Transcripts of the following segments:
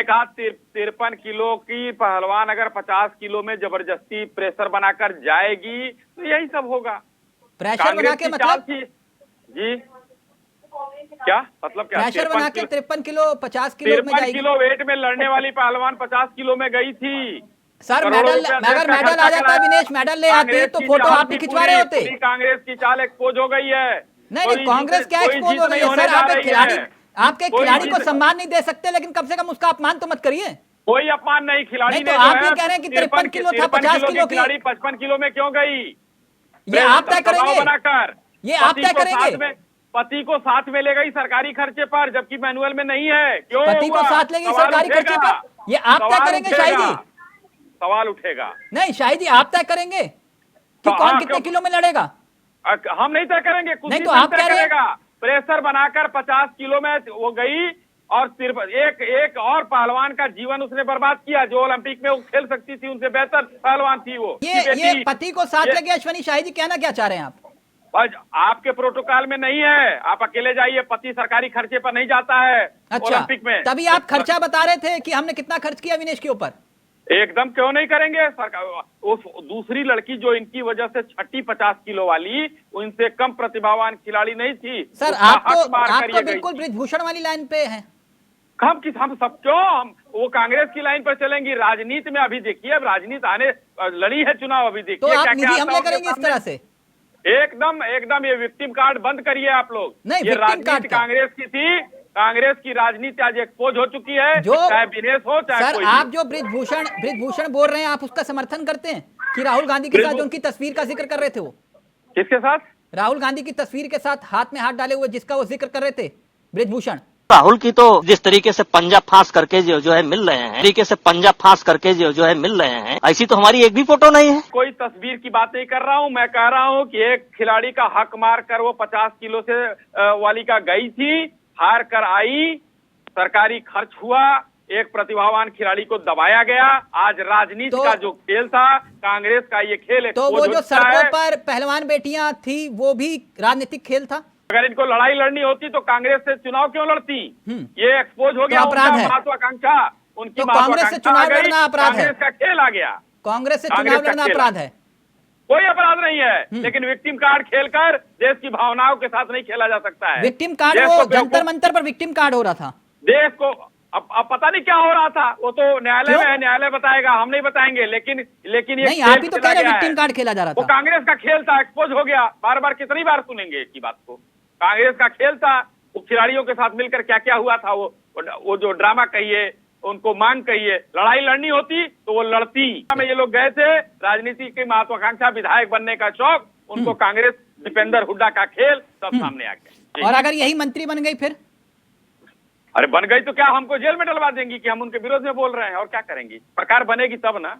कहा 53 किलो की पहलवान अगर 50 किलो में जबरदस्ती प्रेशर बनाकर जाएगी तो यही सब होगा। प्रेशर बना के मतलब जी क्या मतलब, क्या प्रेशर बना के 53 किलो 50 किलो में 53 जाएगी? किलो वेट में लड़ने वाली पहलवान 50 किलो में गई थी सर। मेडल, अगर मेडल आ जाता विनेश, मेडल ले आती तो फोटो आप भी खिंचवा रहे होते। कांग्रेस की चाल एक्सपोज हो गई है। नहीं नहीं, कांग्रेस क्या एक्सपोज हो गई है सर? आपके खिलाड़ी को सम्मान नहीं दे सकते, लेकिन कम से कम उसका अपमान तो मत करिए। कोई अपमान नहीं, खिलाड़ी तो आप ये कह रहे हैं कि 53 किलो था 50 किलो की, खिलाड़ी 55 किलो में क्यों गई? ये आप तय करेंगे, बनाकर ये आप तय करेंगे। पति को साथ में ले गई सरकारी खर्चे पर, जबकि मैनुअल में नहीं है। क्यों पति को साथ ले गई सरकारी खर्चे पर? ये आप तय करेंगे शाही जी? सवाल उठेगा। नहीं शाही जी, आप तय करेंगे कि कौन कितने किलो में लड़ेगा? हम नहीं तय करेंगे, कुछ नहीं तो आप कह रहे हैं प्रेशर बनाकर 50 किलो में वो गई और सिर्फ एक और पहलवान का जीवन उसने बर्बाद किया, जो ओलंपिक में वो खेल सकती थी, उनसे बेहतर पहलवान थी वो। ये पति को साथ ले गया। अश्वनी शाही जी, कहना क्या चाह रहे हैं आप? आपके प्रोटोकॉल में नहीं है, आप अकेले जाइए, पति सरकारी खर्चे पर नहीं जाता है। अच्छा, ओलंपिक में तभी आप खर्चा बता रहे थे कि हमने कितना खर्च किया विनेश के ऊपर। एकदम क्यों नहीं करेंगे सरकार। उस दूसरी लड़की जो इनकी वजह से छठी 50 किलो वाली, उनसे कम प्रतिभावान खिलाड़ी नहीं थी सर। आप तो बिल्कुल ब्रिजभूषण वाली लाइन पे हैं। हम सब क्यों, हम वो कांग्रेस की लाइन पर चलेंगी। राजनीति में अभी देखिए, अब राजनीति आने लड़ी है चुनाव, अभी देखिए तो आप निजी हमले करेंगे इस तरह से? एकदम ये विक्टिम कार्ड बंद करिए आप लोग। नहीं, ये राजनीति कांग्रेस की थी, कांग्रेस की राजनीति आज एक्सपोज हो चुकी है, चाहे विनेश हो चाहे सर। आप जो ब्रिजभूषण बोल रहे हैं, आप उसका समर्थन करते हैं कि राहुल गांधी के साथ जो उनकी तस्वीर का जिक्र कर रहे थे, वो किसके साथ? राहुल गांधी की तस्वीर के साथ हाथ में हाथ डाले हुए जिसका वो जिक्र कर रहे थे ब्रिजभूषण। राहुल की तो जिस तरीके से पंजा फांस करके जो है मिल रहे हैं, तरीके से पंजा फांस करके जो है मिल रहे हैं, ऐसी तो हमारी एक भी फोटो नहीं है। कोई तस्वीर की बात नहीं कर रहा हूँ, मैं कह रहा हूँ कि एक खिलाड़ी का हक मार कर वो 50 किलो से वाली का गई थी, हार कर आई, सरकारी खर्च हुआ, एक प्रतिभावान खिलाड़ी को दबाया गया। आज राजनीति का जो खेल था, कांग्रेस का ये खेल, तो वो जो सड़कों पर पहलवान बेटियां थी, वो भी राजनीतिक खेल था। अगर इनको लड़ाई लड़नी होती तो कांग्रेस से चुनाव क्यों लड़ती? ये एक्सपोज हो गया, महत्वाकांक्षा उनकी। कांग्रेस से चुनाव लड़ना अपराध है? कांग्रेस का खेल आ गया, कांग्रेस से चुनाव लड़ना अपराध है? कोई अपराध नहीं है, लेकिन विक्टिम कार्ड खेलकर देश की भावनाओं के साथ नहीं खेला जा सकता है। विक्टिम कार्ड वो जंतर मंतर पर विक्टिम कार्ड हो रहा था। देश को अब पता नहीं क्या हो रहा था, वो तो न्यायालय में है, न्यायालय बताएगा, हम नहीं बताएंगे। लेकिन ये नहीं, आप ही तो कह रहे हैं विक्टिम कार्ड खेला जा रहा था। वो कांग्रेस का खेल था, एक्सपोज हो गया। बार बार कितनी बार सुनेंगे एक ही बात को? कांग्रेस का खेल था, वो खिलाड़ियों के साथ मिलकर क्या क्या हुआ था, वो जो ड्रामा कहिए, उनको मांग कहिए, लड़ाई लड़नी होती तो वो लड़ती। ये लोग गए थे, राजनीति की महत्वाकांक्षा, विधायक बनने का शौक, उनको कांग्रेस दीपेंद्र हुड्डा का खेल सब सामने आ गया। और अगर यही मंत्री बन गई फिर? अरे बन गई तो क्या हमको जेल में डलवा देंगी कि हम उनके विरोध में बोल रहे हैं? और क्या करेंगी? सरकार बनेगी तब ना,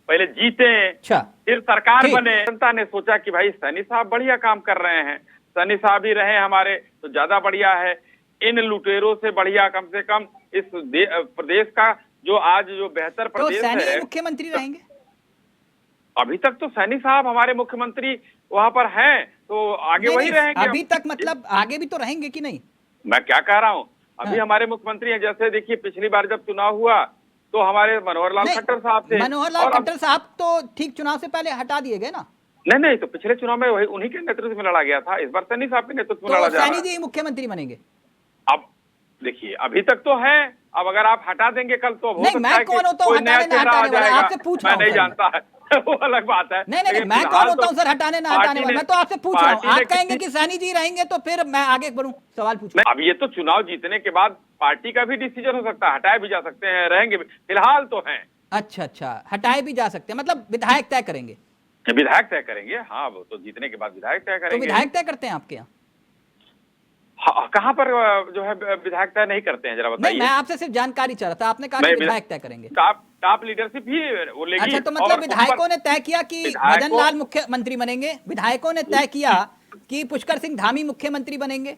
पहले जीते फिर सरकार बने। जनता ने सोचा कि भाई सैनी साहब बढ़िया काम कर रहे हैं, सैनी साहब ही रहे हमारे तो ज्यादा बढ़िया है। इन लुटेरों से बढ़िया कम से कम इस प्रदेश का जो आज जो बेहतर प्रदेश है, मुख्यमंत्री रहेंगे। अभी तक तो सैनी साहब हमारे मुख्यमंत्री वहां पर हैं, तो आगे वही रहेंगे। अभी तक मतलब आगे भी तो रहेंगे कि नहीं? मैं क्या कह रहा हूँ, अभी हमारे मुख्यमंत्री हैं। जैसे देखिए, पिछली बार जब चुनाव हुआ तो हमारे मनोहर लाल खट्टर साहब थे। मनोहर लाल खट्टर साहब तो ठीक चुनाव से पहले हटा दिए गए ना? नहीं, तो पिछले चुनाव में वही उन्हीं के नेतृत्व में लड़ा गया था। इस बार सैनी साहब के नेतृत्व में लड़ा जा रहा है। सैनी जी मुख्यमंत्री बनेंगे? अब देखिए, अभी तक तो है, अब अगर आप हटा देंगे कल तो नहीं, मैं कौन होता हूँ हटाने ना हटाने वाला? आपसे पूछ रहा हूँ। मैं नहीं जानता है वो अलग बात है। नहीं, मैं कौन होता हूँ सर हटाने ना हटाने वाला? मैं तो आपसे पूछ रहा हूँ। आप कहेंगे कि सैनी जी रहेंगे तो फिर मैं आगे बढ़ूं सवाल पूछूं। अब ये तो चुनाव जीतने के बाद पार्टी का भी डिसीजन हो सकता है, हटाए भी जा सकते हैं, रहेंगे भी, फिलहाल तो हैं। अच्छा, हटाए भी जा सकते हैं, मतलब विधायक तय करेंगे? विधायक तय करेंगे, हाँ, वो तो जीतने के बाद विधायक तय करेंगे। तो विधायक तय करते हैं आपके यहाँ? हाँ, कहाँ पर जो है विधायक तय नहीं करते हैं, जरा बताइए। मैं आपसे सिर्फ जानकारी चाह रहा था, आपने कहा कि विधायक तय करेंगे। टॉप लीडरशिप ही वो लेगी। अच्छा, तो मतलब विधायकों ने तय किया कि मदन लाल मुख्यमंत्री बनेंगे, विधायकों ने तय किया कि पुष्कर सिंह धामी मुख्यमंत्री बनेंगे,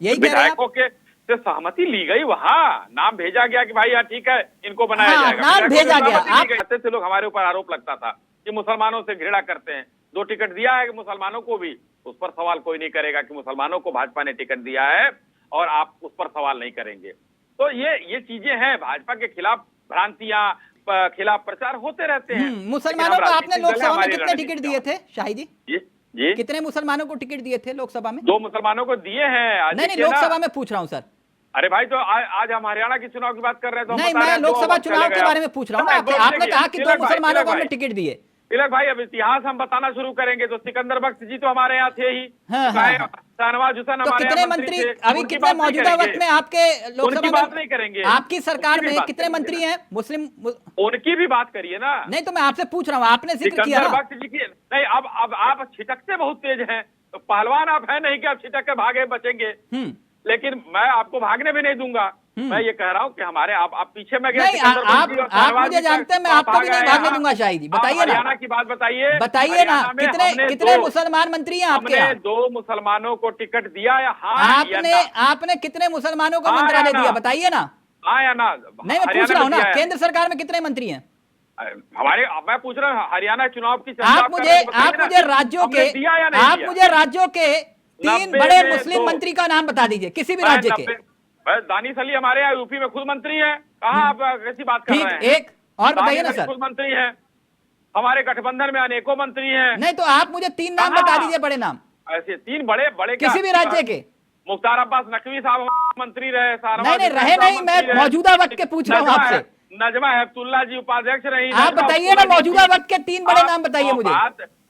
यही कह रहे हैं आप? विधायकों के से सहमति ली गई, वहाँ नाम भेजा गया कि भाई यार ठीक है, इनको बनाया जाएगा। नाम भेजा गया। कहते थे लोग, हमारे ऊपर आरोप लगता था कि मुसलमानों से घृणा करते हैं। 2 टिकट दिया है कि मुसलमानों को भी, उस पर सवाल कोई नहीं करेगा कि मुसलमानों को भाजपा ने टिकट दिया है और आप उस पर सवाल नहीं करेंगे। तो ये चीजें हैं, भाजपा के खिलाफ भ्रांतियां, खिलाफ प्रचार होते रहते हैं। मुसलमानों को आपने लोकसभा में कितने टिकट दिए थे शाही जी? जी कितने मुसलमानों को टिकट दिए थे लोकसभा में? 2 मुसलमानों को दिए हैं। नहीं, लोकसभा में पूछ रहा हूँ सर। अरे भाई, तो आज हम हरियाणा के चुनाव की बात कर रहे हैं, तो नहीं, मैं लोकसभा चुनाव के बारे में पूछ रहा हूँ ना। आपने कहा कि 2 मुसलमानों को हमने टिकट दिए। तिलक भाई, अब इतिहास हम बताना शुरू करेंगे तो सिकंदर बख्श जी तो हमारे यहाँ थे ही, शाहनवाज हुसैन तो कितने मंत्री अभी कितने मौजूदा वक्त में आपके लोकसभा में बात नहीं करेंगे? आपकी सरकार में कितने मंत्री हैं मुस्लिम? उनकी भी बात करिए ना। नहीं, तो मैं आपसे पूछ रहा हूँ, आपने जिक्र किया सिकंदर बख्श जी की नहीं। अब आप छिटकते बहुत तेज हैं, तो पहलवान आप है नहीं कि आप छिटक के भागे बचेंगे, लेकिन मैं आपको भागने भी नहीं दूंगा। मैं ये कह रहा हूँ कि हमारे आप पीछे में गए। आप मुझे जानते हैं, मैं आपको भी नहीं भागने दूंगा शाही जी। बताइए ना, हरियाणा की बात बताइए ना, कितने मुसलमान मंत्री हैं आपके? हमने 2 मुसलमानों को टिकट दिया या हाँ? आपने कितने मुसलमानों को मंत्रालय दिया, बताइए ना। हाँ या ना? नहीं, मैं पूछ रहा हूँ ना, केंद्र सरकार में कितने मंत्री हैं मैं पूछ रहा हूँ हरियाणा चुनाव की आप मुझे राज्यों के 3 बड़े मुस्लिम मंत्री का नाम बता दीजिए, किसी भी राज्य के। दानिश अली हमारे यहाँ यूपी में खुद मंत्री हैं। कहाँ आप कैसी बात कर रहे हैं? एक और बताइए ना सर। खुद मंत्री हैं, हमारे गठबंधन में अनेकों मंत्री हैं। नहीं, तो आप मुझे 3 नाम बता दीजिए, बड़े नाम। ऐसे 3 बड़े किसी भी राज्य के। मुख्तार अब्बास नकवी साहब मंत्री रहे। नहीं, रहे नहीं, मैं मौजूदा वक्त के पूछ रहा हूँ आपसे। नजमा हेपतुल्ला जी उपाध्यक्ष रही। आप बताइए ना, मौजूदा वक्त के 3 बड़े नाम बताइए मुझे।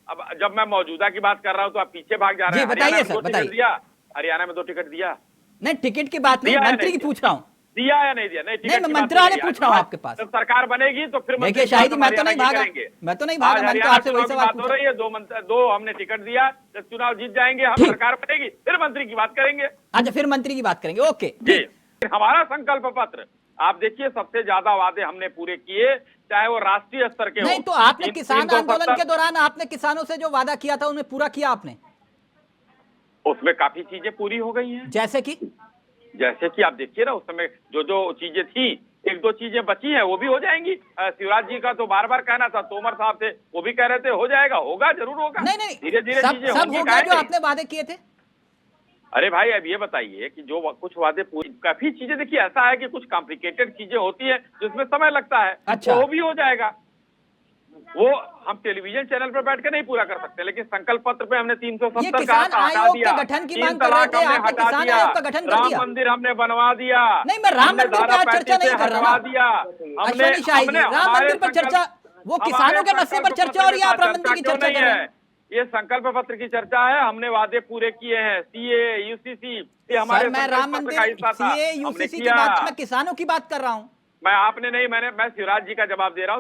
अब जब मैं मौजूदा की बात कर रहा हूँ तो आप पीछे भाग जा रहे हैं। बताइए सर, बताइए। हरियाणा में 2 टिकट दिया। नहीं, टिकट की बात नहीं, मंत्री की पूछ रहा हूँ। दिया या नहीं दिया? नहीं, मैं मंत्रालय पूछ रहा हूँ आपके पास। जब सरकार बनेगी तो फिर देखिए शाही जी, मैं तो नहीं भागा, मैं तो आपसे वही सवाल हो रही है। 2 हमने टिकट दिया, जब चुनाव जीत जाएंगे, हम सरकार बनेगी, फिर मंत्री की बात करेंगे। अच्छा, फिर मंत्री की बात करेंगे, ओके जी। हमारा संकल्प पत्र आप देखिए, सबसे ज्यादा वादे हमने पूरे किए, चाहे वो राष्ट्रीय स्तर के नहीं, तो आपने किसान आंदोलन के दौरान आपने किसानों से जो वादा किया था उन्हें पूरा किया आपने? उसमें काफी चीजें पूरी हो गई हैं। जैसे कि आप देखिए ना, उस समय जो चीजें थी, 1-2 चीजें बची हैं, वो भी हो जाएंगी। शिवराज जी का तो बार बार कहना था, तोमर साहब थे, वो भी कह रहे थे हो जाएगा, होगा, जरूर होगा। नहीं, धीरे-धीरे चीजें सब होगा जो आपने वादे किए थे। अरे भाई, अब ये बताइए कि जो कुछ वादे पूरी, काफी चीजें देखिए, ऐसा है कि कुछ कॉम्प्लिकेटेड चीजें होती है जिसमें समय लगता है। अच्छा। वो भी हो जाएगा। वो हम टेलीविजन चैनल पर बैठ के नहीं पूरा कर सकते, लेकिन संकल्प पत्र पे हमने 370 का हटा दिया। गठन की मांग कर रहे थे, आपने किसान आयोग का गठन कर दिया। राम मंदिर हमने बनवा दिया। नहीं, मैं राम मंदिर पर चर्चा नहीं कर रहा दिया। राम मंदिर पर चर्चा, वो किसानों के मसले पर चर्चा और आप राम मंदिर की चर्चा कर रहे हैं। ये संकल्प पत्र की चर्चा है, हमने वादे पूरे किए हैं। सीए, यूसीसी, ये हमारे मैं राम मंदिर, सीए, यूसीसी की बात, मैं किसानों की बात कर रहा हूँ। मैं आपने नहीं, मैं शिवराज जी का जवाब दे रहा हूँ।